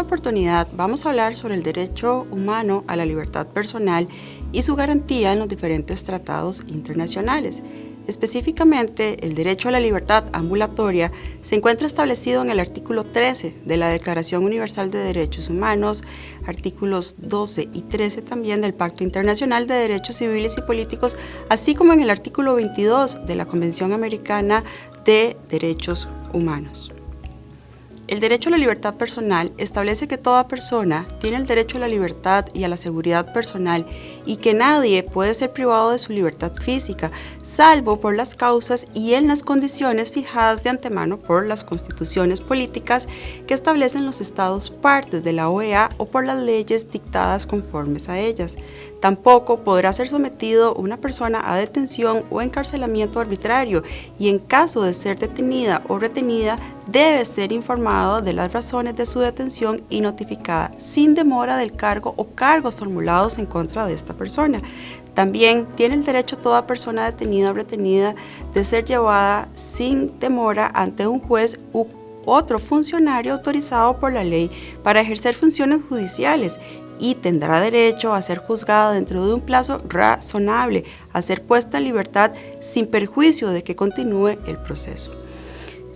oportunidad vamos a hablar sobre el derecho humano a la libertad personal y su garantía en los diferentes tratados internacionales. Específicamente, el derecho a la libertad ambulatoria se encuentra establecido en el artículo 13 de la Declaración Universal de Derechos Humanos, artículos 12 y 13 también del Pacto Internacional de Derechos Civiles y Políticos, así como en el artículo 22 de la Convención Americana de Derechos Humanos. El derecho a la libertad personal establece que toda persona tiene el derecho a la libertad y a la seguridad personal y que nadie puede ser privado de su libertad física, salvo por las causas y en las condiciones fijadas de antemano por las constituciones políticas que establecen los estados partes de la OEA o por las leyes dictadas conformes a ellas. Tampoco podrá ser sometido una persona a detención o encarcelamiento arbitrario y en caso de ser detenida o retenida debe ser informado de las razones de su detención y notificada sin demora del cargo o cargos formulados en contra de esta persona. También tiene el derecho toda persona detenida o retenida de ser llevada sin demora ante un juez u otro funcionario autorizado por la ley para ejercer funciones judiciales y tendrá derecho a ser juzgado dentro de un plazo razonable, a ser puesta en libertad sin perjuicio de que continúe el proceso.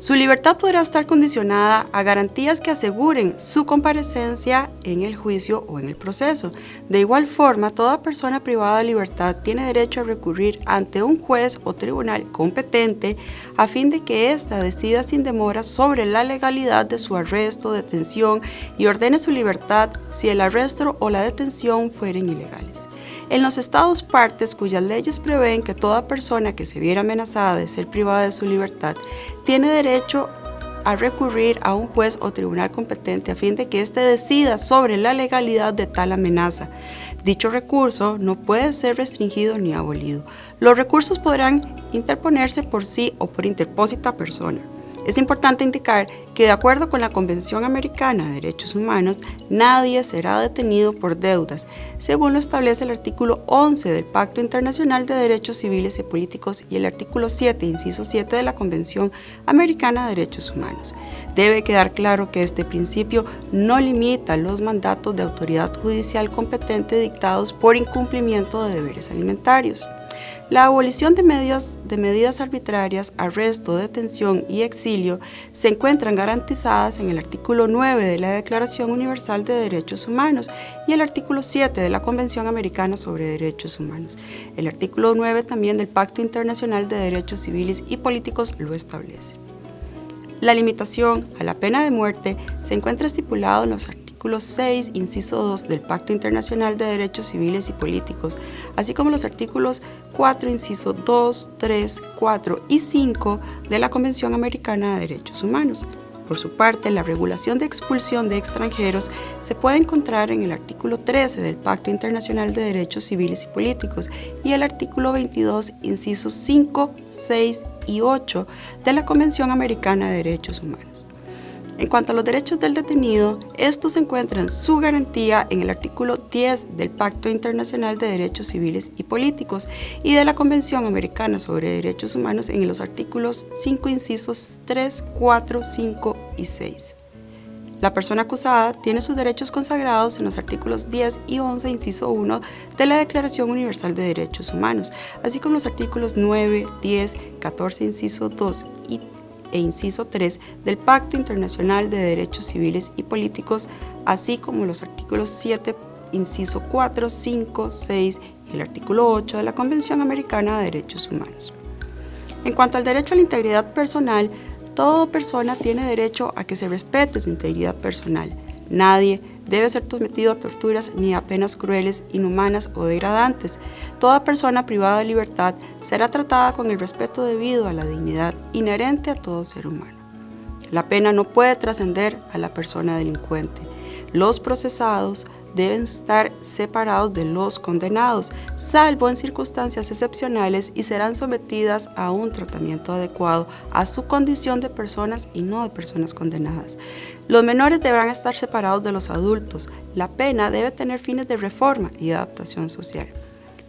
Su libertad podrá estar condicionada a garantías que aseguren su comparecencia en el juicio o en el proceso. De igual forma, toda persona privada de libertad tiene derecho a recurrir ante un juez o tribunal competente a fin de que ésta decida sin demora sobre la legalidad de su arresto, detención y ordene su libertad si el arresto o la detención fueren ilegales. En los estados partes cuyas leyes prevén que toda persona que se viera amenazada de ser privada de su libertad tiene derecho a recurrir a un juez o tribunal competente a fin de que éste decida sobre la legalidad de tal amenaza. Dicho recurso no puede ser restringido ni abolido. Los recursos podrán interponerse por sí o por interpósita persona. Es importante indicar que de acuerdo con la Convención Americana de Derechos Humanos, nadie será detenido por deudas, según lo establece el artículo 11 del Pacto Internacional de Derechos Civiles y Políticos y el artículo 7, inciso 7 de la Convención Americana de Derechos Humanos. Debe quedar claro que este principio no limita los mandatos de autoridad judicial competente dictados por incumplimiento de deberes alimentarios. La abolición de medidas arbitrarias, arresto, detención y exilio se encuentran garantizadas en el artículo 9 de la Declaración Universal de Derechos Humanos y el artículo 7 de la Convención Americana sobre Derechos Humanos. El artículo 9 también del Pacto Internacional de Derechos Civiles y Políticos lo establece. La limitación a la pena de muerte se encuentra estipulado en los artículos 6, inciso 2 del Pacto Internacional de Derechos Civiles y Políticos, así como los artículos 4, inciso 2, 3, 4 y 5 de la Convención Americana de Derechos Humanos. Por su parte, la regulación de expulsión de extranjeros se puede encontrar en el artículo 13 del Pacto Internacional de Derechos Civiles y Políticos y el artículo 22, incisos 5, 6 y 8 de la Convención Americana de Derechos Humanos. En cuanto a los derechos del detenido, estos encuentran su garantía en el artículo 10 del Pacto Internacional de Derechos Civiles y Políticos y de la Convención Americana sobre Derechos Humanos en los artículos 5, incisos 3, 4, 5 y 6. La persona acusada tiene sus derechos consagrados en los artículos 10 y 11, inciso 1 de la Declaración Universal de Derechos Humanos, así como los artículos 9, 10, 14, inciso 2 e inciso 3 del Pacto Internacional de Derechos Civiles y Políticos, así como los artículos 7, inciso 4, 5, 6 y el artículo 8 de la Convención Americana de Derechos Humanos. En cuanto al derecho a la integridad personal, toda persona tiene derecho a que se respete su integridad personal. Nadie debe ser sometido a torturas ni a penas crueles, inhumanas o degradantes. Toda persona privada de libertad será tratada con el respeto debido a la dignidad inherente a todo ser humano. La pena no puede trascender a la persona delincuente. Los procesados deben estar separados de los condenados, salvo en circunstancias excepcionales, y serán sometidas a un tratamiento adecuado a su condición de personas y no de personas condenadas. Los menores deberán estar separados de los adultos. La pena debe tener fines de reforma y adaptación social.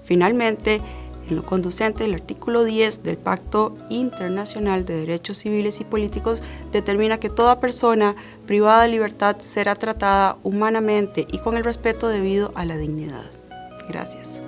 Finalmente, En lo conducente, el artículo 10 del Pacto Internacional de Derechos Civiles y Políticos determina que toda persona privada de libertad será tratada humanamente y con el respeto debido a la dignidad. Gracias.